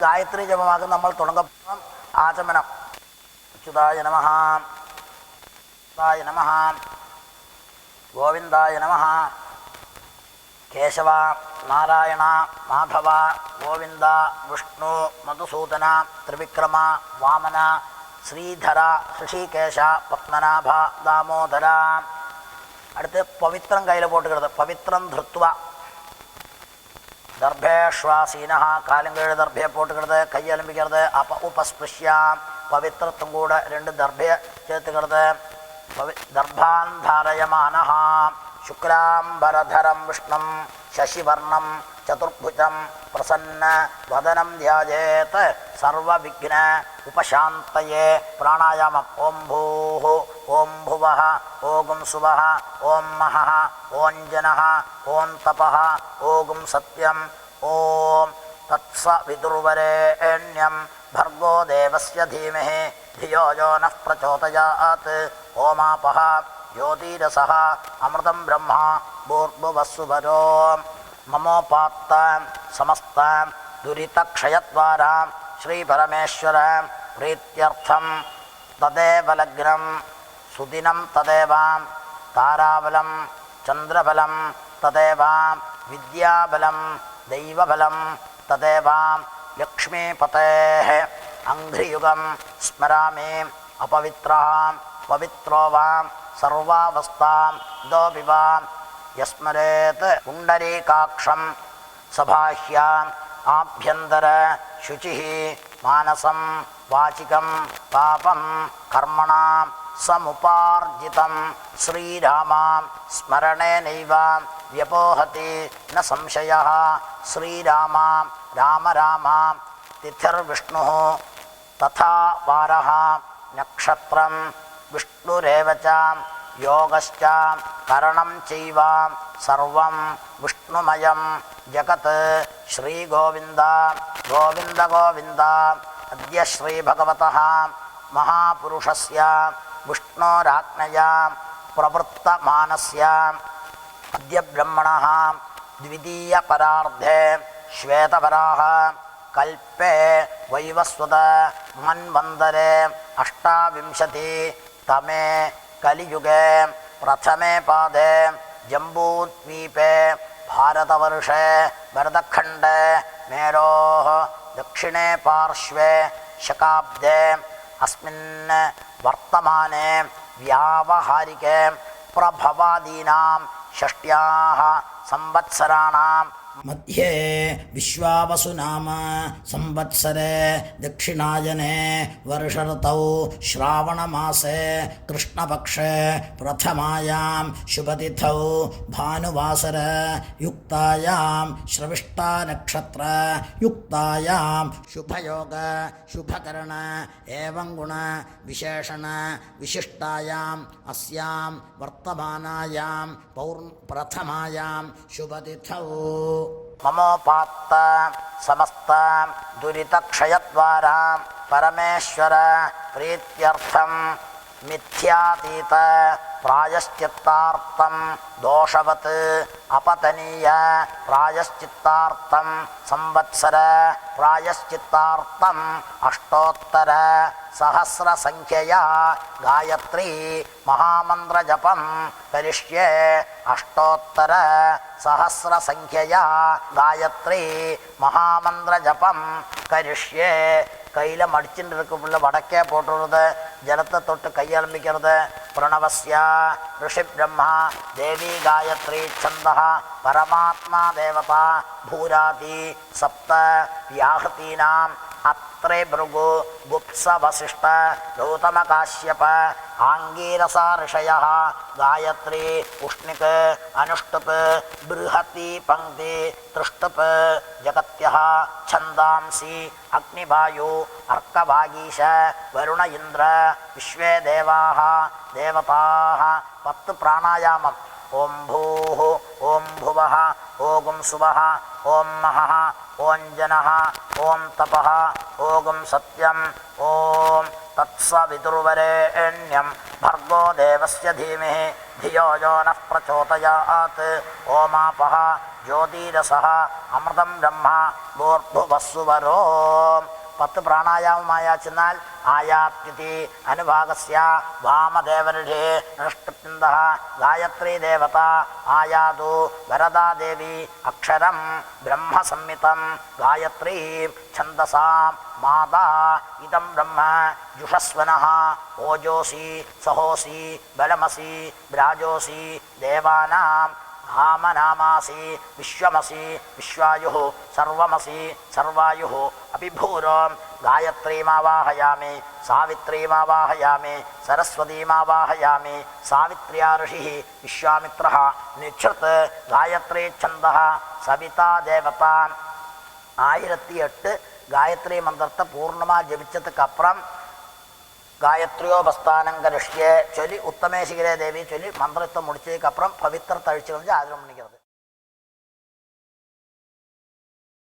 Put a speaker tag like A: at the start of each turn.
A: ഗായത്രി ജപമാകും നമ്മൾ തുടങ്ങും. ആചമനം. അച്യുതായ നമഃ, നമഃ, ഗോവിന്ദായ നമഃ, കേശവ, നാരായണ, മാധവ, ഗോവിന്ദ, വിഷ്ണു, മധുസൂദന, ത്രിവിക്രമ, വാമന, ശ്രീധര, ഋഷികേശ, പത്മനാഭ, ദാമോദര. അടുത്ത് പവിത്രം കയ്യിൽ പോട്ടുകിടത്. പവിത്രം ധൃത്വ ദർഭേശ്വാസീന, കാലും കീഴ് ദർഭയെ പോട്ടുകിടത്, കയ്യലമ്പിക്കരുത്. ഉപസ്പൃശ്യാം, പവിത്രത്വം കൂടെ 2 ദർഭയെ ചേർത്തുകിടത്. ദർഭാന്ധാരയമാന ശുക്ലാംബരധരം വിഷ്ണം ശശിവർണം ചതുർഭുജം പ്രസന്ന വദനം ധ്യായേത് സർവവിഘ്ന ഉപശാന്തയേ. പ്രാണായാമം. ഓം ഭൂഃ, ഓം ഭുവഃ, ഓം സുവഃ, ഓം മഹഃ, ഓം ജനഃ, ഓം തപഃ, ഓം സത്യം, ഓം തത്സവിതുർവരേണ്യം ഭർഗോ ദേവസ്യ ധീമഹി ധിയോ യോ നഃ പ്രചോദയാത്. ഓമാപഃ ജ്യോതിരസഃ അമൃതം ബ്രഹ്മ ഭൂർഭുവസ്സുഭരോ. മമോപാത്ത സമസ്ത ദുരിതക്ഷയദ്വാര ശ്രീപരമേശ്വര പ്രീത്യർത്ഥം തദേവ ലഗ്നം സുദിനം തദേവ താരാബലം ചന്ദ്രബലം തദേവ വിദ്യാബലം ദൈവബലം തദേവ ലക്ഷ്മീപതേഃ അംഘ്രിയുഗം സ്മരാമി. അപവിത്രഃ പവിത്രോ വാം സർവാവസ്ഥാം ദോപിവാം യസ്മരേത് പുണ്ടരീകാക്ഷം സഭാഹ്യാം ആഭ്യന്തര ശുചിഃ മാനസം വാചികം പാപം കർമ്മണാം സമുപാർജിതം ശ്രീരാമാം സ്മരണേനൈവ വ്യപോഹതി ന സംശയഃ. ശ്രീരാമാം രാമ രാമ തിഥിർവിഷ്ണുഃ തഥാ വാരഃ നക്ഷത്രം വിഷ്ണുരേവ ച യോഗശ്ച കരണം ചൈവ സർവം വിഷ്ണുമയം ജഗത്. ശ്രീഗോവിന്ദ ഗോവിന്ദ ഗോവിന്ദ. അദ്യ ശ്രീഭഗവതഃ മഹാപുരുഷസ്യ വിഷ്ണോരാജ്ഞയാ പ്രവൃത്തമാനസ്യ അദ്യ ബ്രഹ്മണഃ ദ്വിതീയപരാർദ്ധേ ശ്വേതപരാഹ കൽപ്പേ വൈവസ്വത മന്വന്തരേ അഷ്ടാവിംശതി തമേ കലിയുഗേ പ്രഥമേ പാദേ ജംബൂദ്വീപേ ഭാരതവർഷേ ഭരതഖണ്ഡേ മേരോः ദക്ഷിണേ പാർശ്വേ ശകാബ്ദേ അസ്മിൻ വർത്തമാനേ വ്യാവഹാരികേ പ്രഭവാദീനാം ഷഷ്ട്യാः സംവത്സരാണാം മധ്യേ വിശ്വാവസു നാമ സംവത്സരേ ദക്ഷിണായനേ വർഷഋതൗ ശ്രാവണമാസേ കൃഷ്ണപക്ഷേ പ്രഥമായാം ശുഭതിഥൗ ഭാനുവാസര യുക്തായാം ശ്രവിഷ്ഠാനക്ഷത്ര യുക്തായാം ശുഭയോഗ ശുഭകരണ ഏവം ഗുണ വിശേഷണ വിശിഷ്ടായാം അസ്യാം വർത്തമാനായാം പ്രഥമായാം ശുഭതിഥൗ. മമോപാത്ത സമസ്ത ദുരിതക്ഷയദ്വാര പരമേശ്വര പ്രീത്യർത്ഥം മിഥ്യാതീത പ്രായശ്ചിത്താർത്ഥം ദോഷവത് അപതനീയ പ്രായശ്ചിത്താർത്ഥം സംവത്സര പ്രായശ്ചിത്താർത്ഥം അഷ്ടോത്തര സഹസ്രസംഖ്യയാ ഗായത്രീ മഹാമന്ത്രജപം കരിഷ്യേ. അഷ്ടോത്തര സഹസ്രസംഖ്യയാ ഗായത്രീ മഹാമന്ത്രജപം കരിഷ്യേ. കയ്യിൽ മടിച്ചിട്ടിരിക്കുമ്പോൾ വടക്കേ പോട്ടുള്ളത്. ജലത്തെ തൊട്ട് കൈയലമ്പിക്കരുത്. പ്രണവസ്യ ഋഷിബ്രഹ്മ ദേവി ഗായത്രീ ഛന്ദഃ പരമാത്മാ ദേവത ഭൂരാതി സപ്ത വ്യാഹൃതീനാം അത്രേ ഭൃഗു ഗുപ്സ വസിഷ്ഠ ഗൗതമ കാശ്യപ ആംഗീരസ ഋഷയഃ ഗായത്രി ഉഷ്ണിക് അനുഷ്ടുപ് ബൃഹത്തി പങ്ക്തി തൃഷ്ടുപ് ജഗത്യഃ ഛന്ദാംസി അഗ്നിവായു അർക്കവാഗീശ വരുണ ഇന്ദ്ര വിശ്വേ ദേവാഃ ദേവതാഃ. 10 പ്രാണായാമം. ഓം ഭൂഃ ഓം ഭുവഃ ഓം സുവഃ ഓം മഹഃ ഓം ജനഃ ഓം തപഃ ഓം സത്യം ഓം തത്സവിതുർവരേണ്യം ഭർഗോ ദേവസ്യ ധീമഹി ധിയോ യോ നഃ പ്രചോദയാത് ഓമാപഹ ജ്യോതിരസഃ അമൃതം ബ്രഹ്മ ഭൂർഭുവസ്സുവരോ. 10 പ്രാണായാമമായ ചെന്നാൽ ആയാപ്തി അനുഭാഗസ്യ വാമദേവരുഷേ നഷ്ടപിന്ദ ഗായത്രീ ദേവത ആയാതു വരദാദേവി അക്ഷരം ബ്രഹ്മസംഹിതം ഗായത്രീ ഛന്ദസാം മാതാ ഇദം ബ്രഹ്മ ജുഷസ്വനഃ ഓജോസി സഹോസി ബലമസി ബ്രാജോസി ദേവാനാം ധാമനാമാസി വിശ്വമസി വിശ്വായുഃ സർവമസി സർവായുഃ അഭിഭൂരോം ഗായത്രീമാവാഹയാമി സാവിത്രീമാവാഹയാമി സരസ്വതീമാവാഹയാമി സാവിത്ര്യാ ഋഷിഃ വിശ്വാമിത്രഃ നിക്ഷൃത് ഗായത്രീ ഛന്ദഃ സവിതാ ദേവത. 1008 ഗായത്രി മന്ത്രത്തെ പൂർണ്ണമായി ജപിച്ചതുക്കപ്പുറം ഗായത്രിയോപസ്ഥാനം കരിഷ്യെ ചൊല്ലി ഉത്തമേശികരെ ദേവി ചൊല്ലി മന്ത്രത്തെ മുടിച്ചതുക്കപ്പുറം പവിത്ര തഴിച്ചു കളഞ്ഞ് ആചരണം பண்ணிக்கிறது.